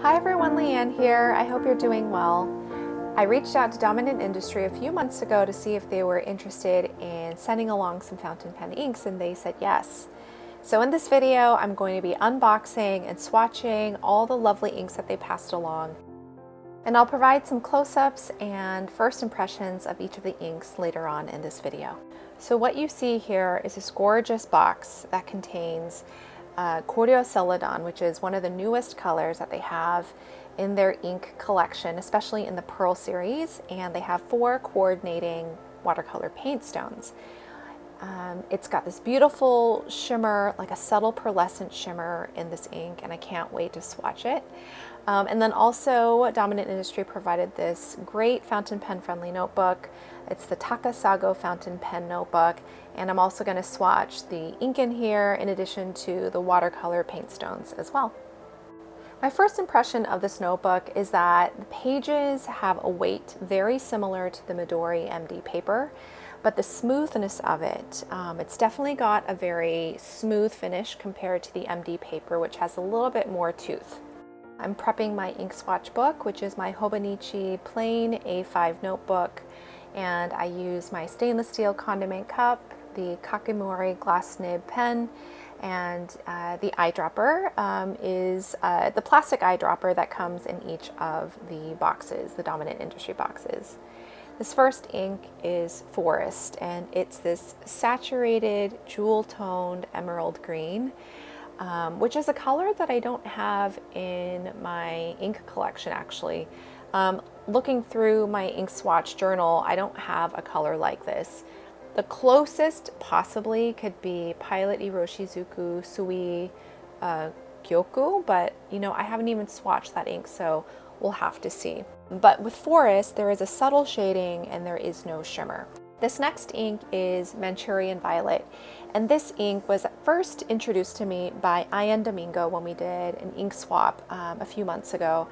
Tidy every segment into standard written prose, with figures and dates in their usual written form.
Hi everyone, Leanne here. I hope you're doing well. I reached out to Dominant Industry a few months ago to see if they were interested in sending along some fountain pen inks, and they said yes. So in this video, I'm going to be unboxing and swatching all the lovely inks that they passed along. And I'll provide some close-ups and first impressions of each of the inks later on in this video. So what you see here is this gorgeous box that contains Goryeo Celadon, which is one of the newest colors that they have in their ink collection, especially in the Pearl series, and they have 4 coordinating watercolor paint stones. It's got this beautiful shimmer, like a subtle pearlescent shimmer in this ink, and I can't wait to swatch it. And then also Dominant Industry provided this great fountain pen friendly notebook. It's the Takasago fountain pen notebook, and I'm also going to swatch the ink in here in addition to the watercolor paint stones as well. My first impression of this notebook is that the pages have a weight very similar to the Midori MD paper, but the smoothness of it, it's definitely got a very smooth finish compared to the MD paper, which has a little bit more tooth. I'm prepping my ink swatch book, which is my Hobonichi plain A5 notebook, and I use my stainless steel condiment cup, the Kakimori glass nib pen, and the eyedropper is the plastic eyedropper that comes in each of the boxes, the Dominant Industry boxes. This first ink is Forest, and it's this saturated jewel-toned emerald green, which is a color that I don't have in my ink collection actually. Looking through my ink swatch journal, I don't have a color like this. The closest possibly could be Pilot Iroshizuku Sui Gyoku, but you know, I haven't even swatched that ink, so we'll have to see. But with Forest, there is a subtle shading and there is no shimmer. This next ink is Manschurian Violet, and this ink was first introduced to me by Ian Domingo when we did an ink swap a few months ago,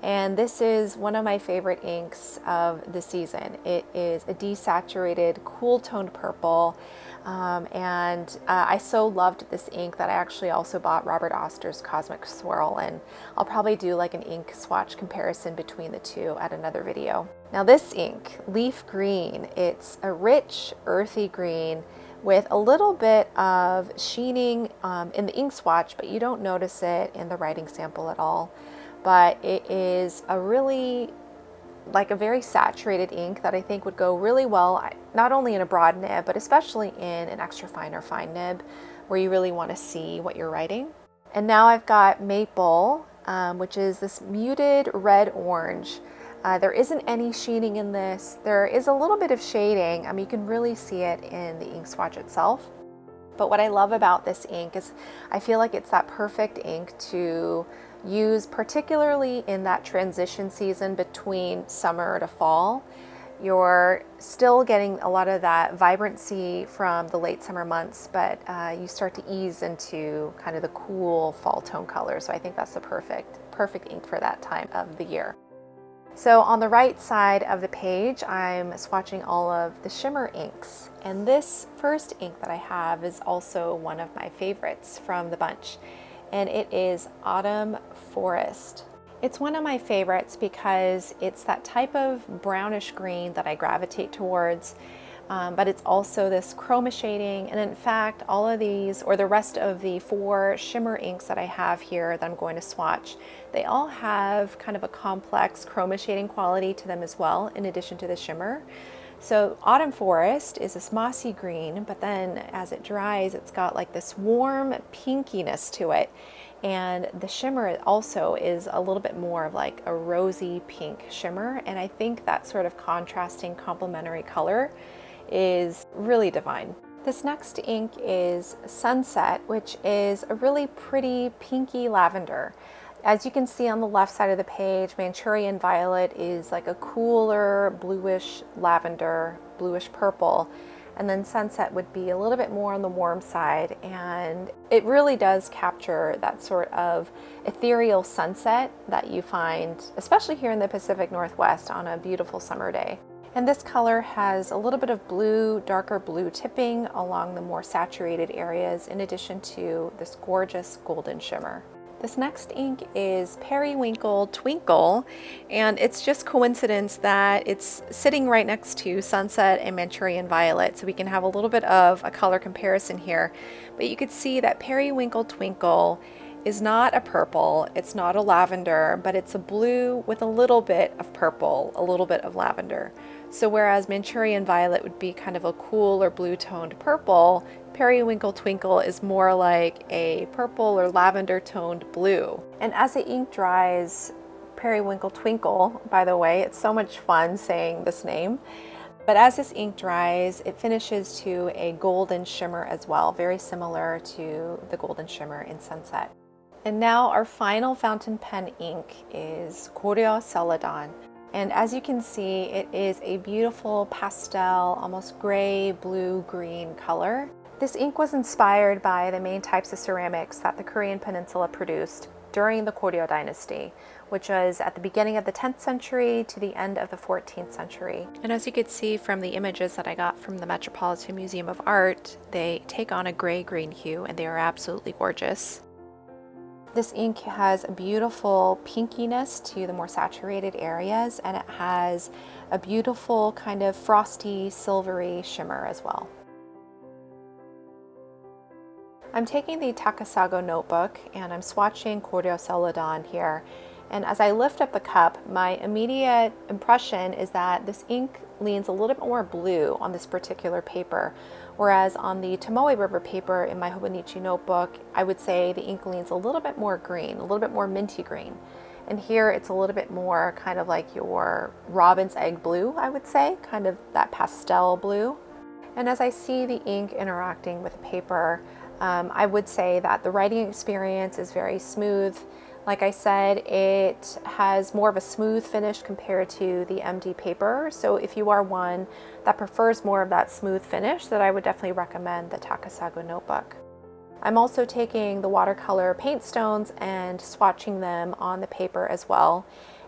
and this is one of my favorite inks of the season. It is a desaturated, cool-toned purple, and I so loved this ink that I actually also bought Robert Oster's Cosmic Swirl, and I'll probably do like an ink swatch comparison between the two at another video. Now this ink, Leaf Green, it's a rich, earthy green with a little bit of sheening in the ink swatch, but you don't notice it in the writing sample at all. But it is a really, like a very saturated ink that I think would go really well, not only in a broad nib, but especially in an extra fine or fine nib where you really want to see what you're writing. And now I've got Maple, which is this muted red-orange. There isn't any sheening in this. There is a little bit of shading. I mean, you can really see it in the ink swatch itself. But what I love about this ink is I feel like it's that perfect ink to use, particularly in that transition season between summer to fall. You're still getting a lot of that vibrancy from the late summer months, but you start to ease into kind of the cool fall tone colors. So I think that's the perfect ink for that time of the year. So on the right side of the page, I'm swatching all of the shimmer inks. And this first ink that I have is also one of my favorites from the bunch, and it is Autumn Forest. It's one of my favorites because it's that type of brownish green that I gravitate towards, but it's also this chroma shading. And in fact, all of these, or the rest of the 4 shimmer inks that I have here that I'm going to swatch, they all have kind of a complex chroma shading quality to them as well, in addition to the shimmer. So Autumn Forest is this mossy green, but then as it dries, it's got like this warm pinkiness to it. And the shimmer also is a little bit more of like a rosy pink shimmer. And I think that sort of contrasting complementary color is really divine. This next ink is Sunset, which is a really pretty pinky lavender. As you can see on the left side of the page, Manschurian Violet is like a cooler bluish lavender, bluish purple, and then Sunset would be a little bit more on the warm side, and it really does capture that sort of ethereal sunset that you find, especially here in the Pacific Northwest, on a beautiful summer day. And this color has a little bit of blue, darker blue tipping along the more saturated areas, in addition to this gorgeous golden shimmer. This next ink is Periwinkle Twinkle, and it's just coincidence that it's sitting right next to Sunset and Manschurian Violet, so we can have a little bit of a color comparison here. But you could see that Periwinkle Twinkle is not a purple, it's not a lavender, but it's a blue with a little bit of purple, a little bit of lavender. So whereas Manschurian Violet would be kind of a cool or blue toned purple, Periwinkle Twinkle is more like a purple or lavender toned blue. And as the ink dries, Periwinkle Twinkle, by the way, it's so much fun saying this name, but as this ink dries, it finishes to a golden shimmer as well, very similar to the golden shimmer in Sunset. And now our final fountain pen ink is Goryeo Celadon. And as you can see, it is a beautiful pastel, almost gray, blue, green color. This ink was inspired by the main types of ceramics that the Korean peninsula produced during the Goryeo dynasty, which was at the beginning of the 10th century to the end of the 14th century. And as you could see from the images that I got from the Metropolitan Museum of Art, they take on a gray-green hue and they are absolutely gorgeous. This ink has a beautiful pinkiness to the more saturated areas, and it has a beautiful kind of frosty, silvery shimmer as well. I'm taking the Takasago notebook and I'm swatching Goryeo Celadon here. And as I lift up the cup, my immediate impression is that this ink leans a little bit more blue on this particular paper, whereas on the Tomoe River paper in my Hobonichi notebook, I would say the ink leans a little bit more green, a little bit more minty green. And here it's a little bit more kind of like your robin's egg blue, I would say, kind of that pastel blue. And as I see the ink interacting with the paper, I would say that the writing experience is very smooth. Like I said, it has more of a smooth finish compared to the MD paper. So if you are one that prefers more of that smooth finish, then I would definitely recommend the Takasago notebook. I'm also taking the watercolor paintstones and swatching them on the paper as well.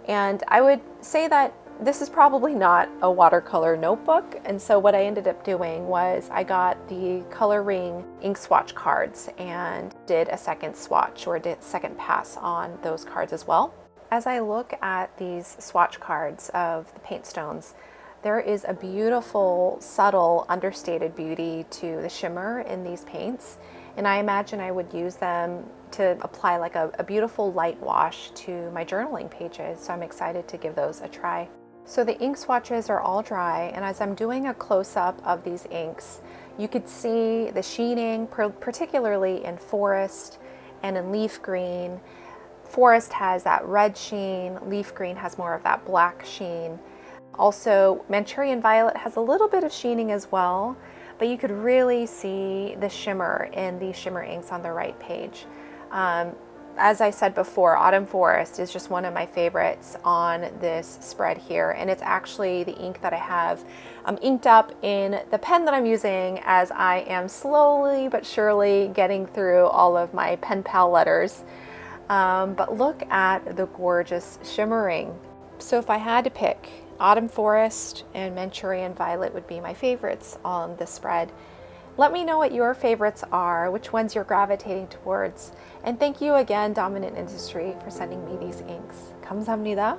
And I would say that this is probably not a watercolor notebook, and so what I ended up doing was I got the Color Ring ink swatch cards and did a second swatch, or did a second pass on those cards as well. As I look at these swatch cards of the paintstones, there is a beautiful, subtle, understated beauty to the shimmer in these paints, and I imagine I would use them to apply like a beautiful light wash to my journaling pages, so I'm excited to give those a try. So the ink swatches are all dry, and as I'm doing a close-up of these inks, you could see the sheening, particularly in Forest and in Leaf Green. Forest has that red sheen, Leaf Green has more of that black sheen. Also, Manschurian Violet has a little bit of sheening as well, but you could really see the shimmer in these shimmer inks on the right page. As I said before, Autumn Forest is just one of my favorites on this spread here, and it's actually the ink that I have inked up in the pen that I'm using as I am slowly but surely getting through all of my pen pal letters. But look at the gorgeous shimmering. So if I had to pick, Autumn Forest and Manschurian Violet would be my favorites on this spread. Let me know what your favorites are, which ones you're gravitating towards. And thank you again, Dominant Industry, for sending me these inks. 감사합니다.